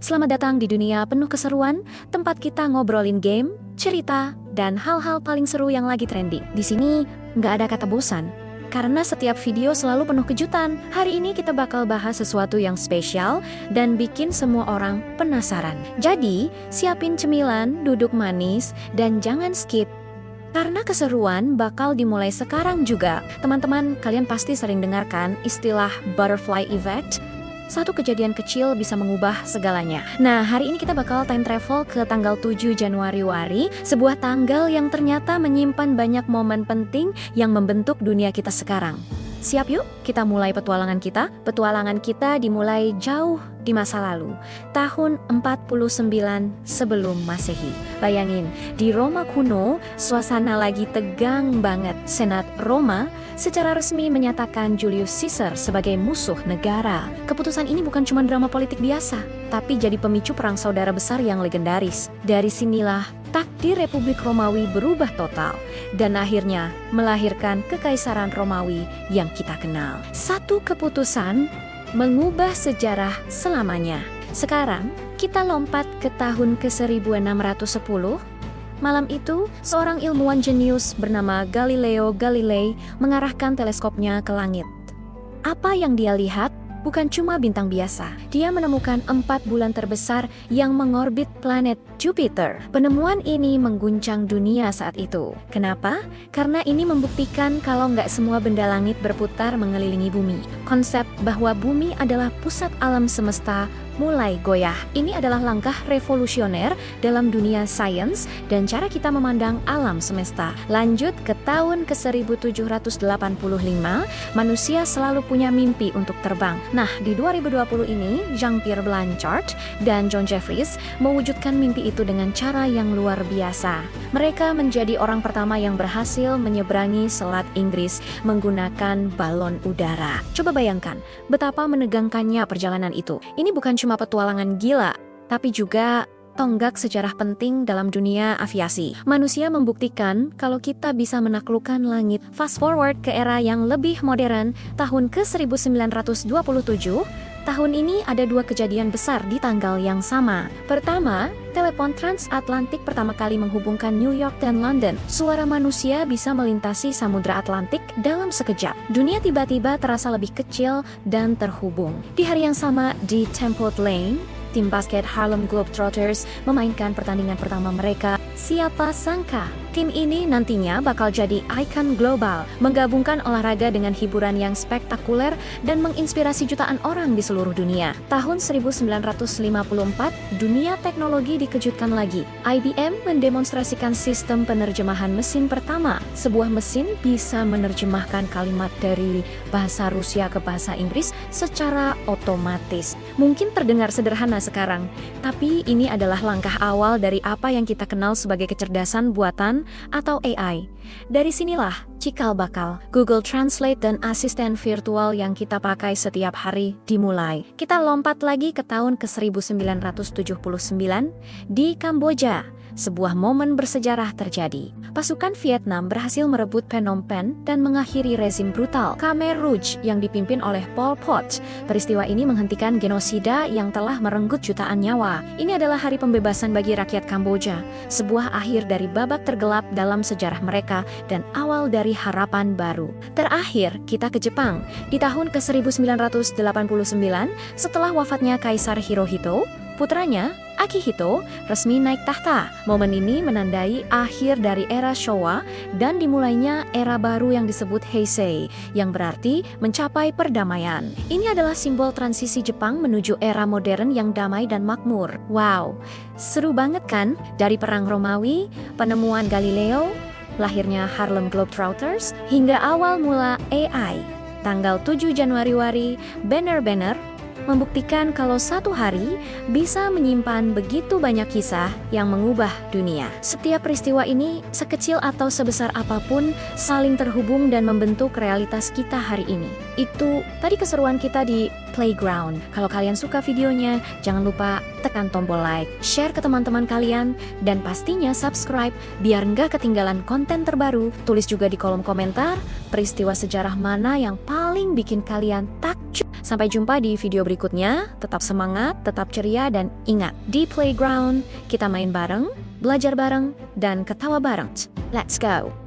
Selamat datang di dunia penuh keseruan, tempat kita ngobrolin game, cerita, dan hal-hal paling seru yang lagi trending. Di sini nggak ada kata bosan, karena setiap video selalu penuh kejutan. Hari ini kita bakal bahas sesuatu yang spesial dan bikin semua orang penasaran. Jadi, siapin cemilan, duduk manis, dan jangan skip. Karena keseruan bakal dimulai sekarang juga. Teman-teman, kalian pasti sering dengarkan istilah butterfly effect. Satu kejadian kecil bisa mengubah segalanya. Nah, hari ini kita bakal time travel ke tanggal 7 Januari, sebuah tanggal yang ternyata menyimpan banyak momen penting yang membentuk dunia kita sekarang. Siap yuk, kita mulai petualangan kita. Petualangan kita dimulai jauh di masa lalu, tahun 49 sebelum Masehi. Bayangin, di Roma kuno, suasana lagi tegang banget. Senat Roma secara resmi menyatakan Julius Caesar sebagai musuh negara. Keputusan ini bukan cuma drama politik biasa, tapi jadi pemicu perang saudara besar yang legendaris. Dari sinilah takdir Republik Romawi berubah total dan akhirnya melahirkan Kekaisaran Romawi yang kita kenal. Satu keputusan mengubah sejarah selamanya. Sekarang kita lompat ke tahun ke-1610. Malam itu, seorang ilmuwan jenius bernama Galileo Galilei mengarahkan teleskopnya ke langit. Apa yang dia lihat? Bukan cuma bintang biasa. Dia menemukan 4 bulan terbesar yang mengorbit planet Jupiter. Penemuan ini mengguncang dunia saat itu. Kenapa? Karena ini membuktikan kalau nggak semua benda langit berputar mengelilingi bumi. Konsep bahwa bumi adalah pusat alam semesta mulai goyah. Ini adalah langkah revolusioner dalam dunia sains dan cara kita memandang alam semesta. Lanjut ke tahun ke-1785, manusia selalu punya mimpi untuk terbang. Nah, di 2020 ini, Jean-Pierre Blanchard dan John Jeffries mewujudkan mimpi itu dengan cara yang luar biasa. Mereka menjadi orang pertama yang berhasil menyeberangi Selat Inggris menggunakan balon udara. Coba bayangkan, betapa menegangkannya perjalanan itu. Ini bukan cuma petualangan gila, tapi juga tonggak sejarah penting dalam dunia aviasi. Manusia membuktikan kalau kita bisa menaklukkan langit. Fast forward ke era yang lebih modern, tahun ke-1927, tahun ini ada 2 kejadian besar di tanggal yang sama. Pertama, telepon transatlantik pertama kali menghubungkan New York dan London. Suara manusia bisa melintasi Samudra Atlantik dalam sekejap. Dunia tiba-tiba terasa lebih kecil dan terhubung. Di hari yang sama di Temple Lane, tim basket Harlem Globetrotters memainkan pertandingan pertama mereka. Siapa sangka, tim ini nantinya bakal jadi ikon global, menggabungkan olahraga dengan hiburan yang spektakuler dan menginspirasi jutaan orang di seluruh dunia. Tahun 1954, dunia teknologi dikejutkan lagi. IBM mendemonstrasikan sistem penerjemahan mesin pertama. Sebuah mesin bisa menerjemahkan kalimat dari bahasa Rusia ke bahasa Inggris secara otomatis. Mungkin terdengar sederhana sekarang, tapi ini adalah langkah awal dari apa yang kita kenal sebagai kecerdasan buatan atau AI. Dari sinilah cikal bakal Google Translate dan asisten virtual yang kita pakai setiap hari dimulai. Kita lompat lagi ke tahun ke-1979 di Kamboja. Sebuah momen bersejarah terjadi. Pasukan Vietnam berhasil merebut Phnom Penh dan mengakhiri rezim brutal Khmer Rouge yang dipimpin oleh Pol Pot. Peristiwa ini menghentikan genosida yang telah merenggut jutaan nyawa. Ini adalah hari pembebasan bagi rakyat Kamboja, sebuah akhir dari babak tergelap dalam sejarah mereka dan awal dari harapan baru. Terakhir, kita ke Jepang. Di tahun ke-1989, setelah wafatnya Kaisar Hirohito, putranya, Akihito, resmi naik tahta. Momen ini menandai akhir dari era Showa dan dimulainya era baru yang disebut Heisei, yang berarti mencapai perdamaian. Ini adalah simbol transisi Jepang menuju era modern yang damai dan makmur. Wow, seru banget kan? Dari perang Romawi, penemuan Galileo, lahirnya Harlem Globetrotters, hingga awal mula AI. Tanggal 7 Januari, banner-banner membuktikan kalau satu hari bisa menyimpan begitu banyak kisah yang mengubah dunia. Setiap peristiwa ini, sekecil atau sebesar apapun, saling terhubung dan membentuk realitas kita hari ini. Itu tadi keseruan kita di Playground. Kalau kalian suka videonya, jangan lupa tekan tombol like, share ke teman-teman kalian, dan pastinya subscribe biar nggak ketinggalan konten terbaru. Tulis juga di kolom komentar peristiwa sejarah mana yang paling bikin kalian takjub. Sampai jumpa di video berikutnya. Tetap semangat, tetap ceria, dan ingat, di playground kita main bareng, belajar bareng, dan ketawa bareng. Let's go!